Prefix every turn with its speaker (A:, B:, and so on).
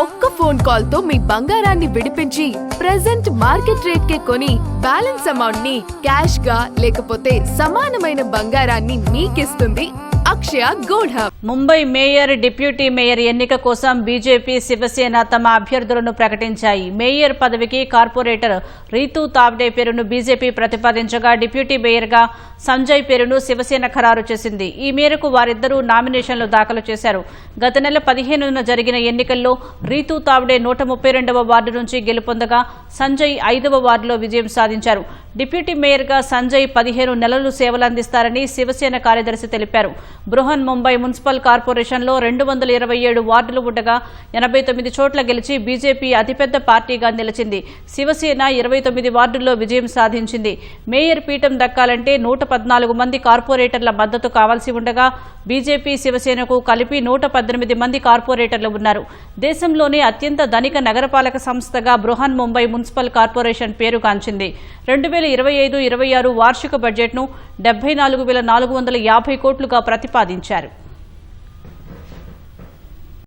A: ఒక్క phone call తో మీ బంగారాన్ని విడిపించి ప్రెజెంట్ మార్కెట్ రేట్ కే కొని బ్యాలెన్స్ అమౌంట్ ని క్యాష్ గా లేకపోతే సమానమైన బంగారాన్ని మీకిస్తుంది Akshaya gold hub.
B: Mumbai mayor, deputy mayor ఎన్నిక కోసం బీజేపీ, శివసేన తమ అభ్యర్థులను ప్రకటించాయి. మేయర్ పదవికి కార్పొరేటర్ రీతూ తావ్డే పేరును బీజేపీ ప్రతిపాదించగా, డిప్యూటీ మేయర్గా సంజయ్ పేరును శివసేన ఖరారు చేసింది. ఈ మేరకు వారిద్దరూ నామినేషన్లు దాఖలు చేశారు. గత నెల 15న జరిగిన ఎన్నికల్లో రీతూ తావ్డే 132వ వార్డు నుంచి గెలుపొందగా, సంజయ్ 5వ వార్డులో విజయం సాధించారు. డిప్యూటీ మేయర్గా సంజయ్ 15 నెలలు సేవలందిస్తారని శివసేన కార్యదర్శి తెలిపారు. బృహన్ ముంబై మున్సిపల్ కార్పొరేషన్లో 227 వార్డులు ఉండగా 89 చోట్ల గెలిచి బీజేపీ అతిపెద్ద పార్టీగా నిలిచింది. శివసేన 29 వార్డుల్లో విజయం సాధించింది. మేయర్ పీఠం దక్కాలంటే 114 మంది కార్పొరేటర్ల మద్దతు కావాల్సి ఉండగా, బీజేపీ, శివసేనకు కలిపి 118 మంది కార్పొరేటర్లు ఉన్నారు. దేశంలోనే అత్యంత ధనిక నగరపాలక సంస్థగా బృహన్ ముంబై మున్సిపల్ కార్పొరేషన్ పేరుగాంచింది. 2025-26 వార్షిక బడ్జెట్ను 74,450 కోట్లుగా ప్రతిపాదించారు.